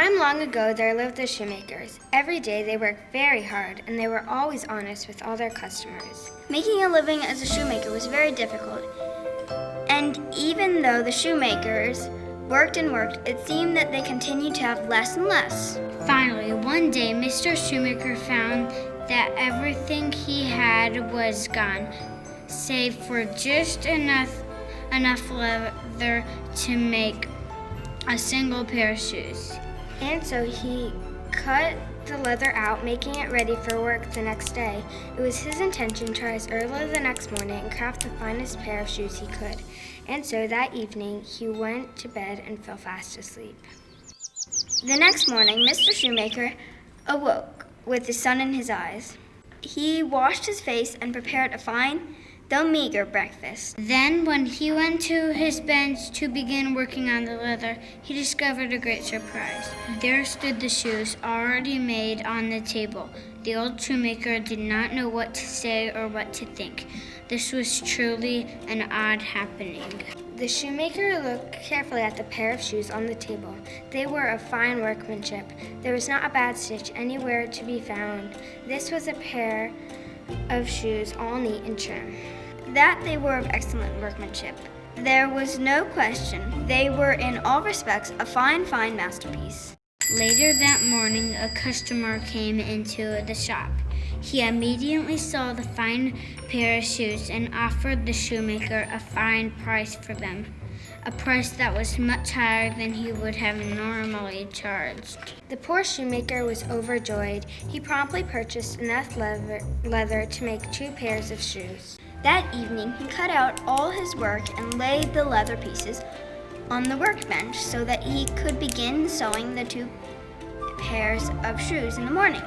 time long ago, there lived the shoemakers. Every day they worked very hard, and they were always honest with all their customers. Making a living as a shoemaker was very difficult, and even though the shoemakers worked and worked, it seemed that they continued to have less and less. Finally, one day, Mr. Shoemaker found that everything he had was gone, save for just enough leather to make a single pair of shoes. And so he cut the leather out, making it ready for work the next day. It was his intention to rise early the next morning and craft the finest pair of shoes he could. And so that evening he went to bed and fell fast asleep. The next morning, Mr. Shoemaker awoke with the sun in his eyes. He washed his face and prepared a fine, though meager, breakfast. Then, when he went to his bench to begin working on the leather, he discovered a great surprise. There stood the shoes, already made, on the table. The old shoemaker did not know what to say or what to think. This was truly an odd happening. The shoemaker looked carefully at the pair of shoes on the table. They were of fine workmanship. There was not a bad stitch anywhere to be found. This was a pair of shoes all neat and trim. That they were of excellent workmanship, there was no question. They were in all respects a fine masterpiece. Later that morning, a customer came into the shop. He immediately saw the fine pair of shoes and offered the shoemaker a fine price for them, a price that was much higher than he would have normally charged. The poor shoemaker was overjoyed. He promptly purchased enough leather to make 2 pairs of shoes. That evening, he cut out all his work and laid the leather pieces on the workbench so that he could begin sewing the 2 pairs of shoes in the morning.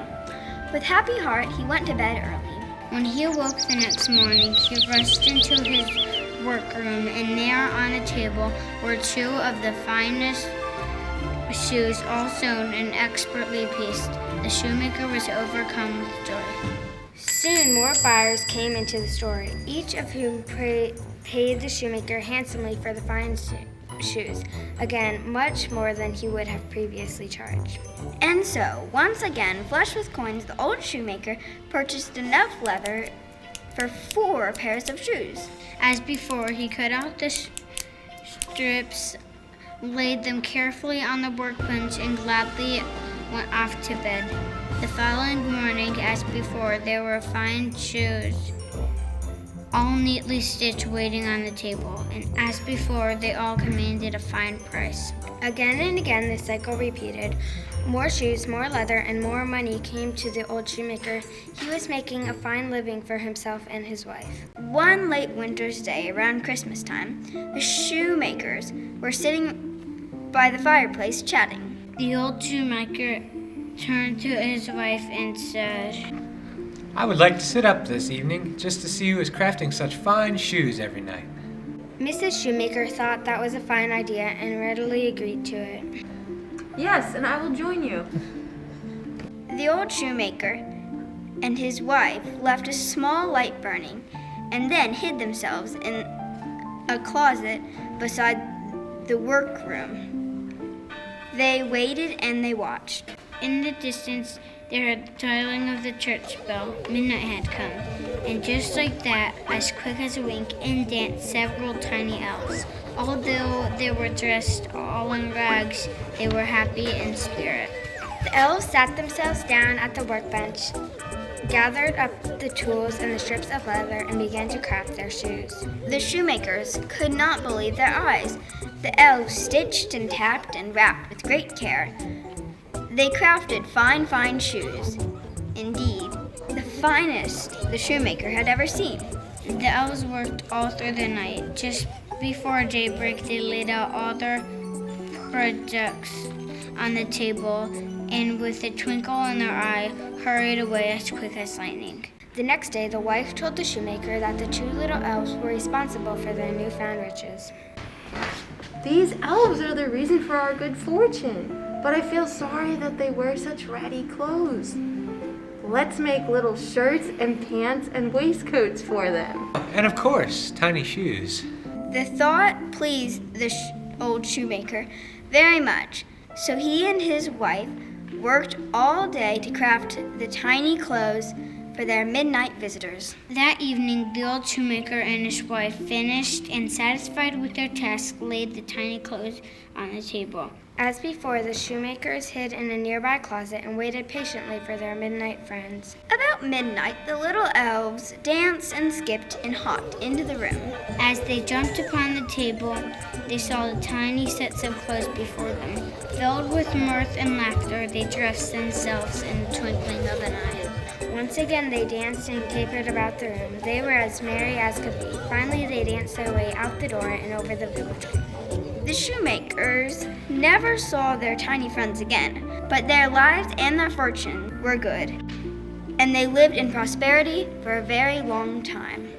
With happy heart, he went to bed early. When he awoke the next morning, he rushed into his workroom, and there on a table were 2 of the finest shoes, all sewn and expertly pieced. The shoemaker was overcome with joy. Soon more buyers came into the store, each of whom paid the shoemaker handsomely for the fine shoes, again much more than he would have previously charged. And so, once again, flush with coins, the old shoemaker purchased enough leather for 4 pairs of shoes. As before, he cut out the strips, laid them carefully on the workbench, and gladly went off to bed. The following morning, as before, there were fine shoes, all neatly stitched, waiting on the table, and as before, they all commanded a fine price. Again and again the cycle repeated. More shoes, more leather, and more money came to the old shoemaker. He was making a fine living for himself and his wife. One late winter's day, around Christmas time, the shoemakers were sitting by the fireplace chatting. The old shoemaker turned to his wife and said, "I would like to sit up this evening just to see who is crafting such fine shoes every night." Mrs. Shoemaker thought that was a fine idea and readily agreed to it. Yes, and I will join you. The old shoemaker and his wife left a small light burning and then hid themselves in a closet beside the workroom. They waited and they watched. In the distance, they heard the tolling of the church bell. Midnight had come, and just like that, as quick as a wink, in danced several tiny elves. Although they were dressed all in rags, they were happy in spirit. The elves sat themselves down at the workbench, gathered up the tools and the strips of leather, and began to craft their shoes. The shoemakers could not believe their eyes. The elves stitched and tapped and wrapped with great care. They crafted fine shoes. Indeed, the finest the shoemaker had ever seen. The elves worked all through the night. Just before daybreak, they laid out all their products on the table, and with a twinkle in their eye, hurried away as quick as lightning. The next day, the wife told the shoemaker that the 2 little elves were responsible for their newfound riches. These elves are the reason for our good fortune, but I feel sorry that they wear such ratty clothes. Let's make little shirts and pants and waistcoats for them. And of course, tiny shoes. The thought pleased the old shoemaker very much, So he and his wife worked all day to craft the tiny clothes for their midnight visitors. That evening, the old shoemaker and his wife finished and, satisfied with their task, laid the tiny clothes on the table. As before, the shoemakers hid in a nearby closet and waited patiently for their midnight friends. About midnight, the little elves danced and skipped and hopped into the room. As they jumped upon the table, they saw the tiny sets of clothes before them. Filled with mirth and laughter, they dressed themselves in the twinkling of an eye. Once again, they danced and capered about the room. They were as merry as could be. Finally, they danced their way out the door and over the village. The shoemakers never saw their tiny friends again, but their lives and their fortune were good, and they lived in prosperity for a very long time.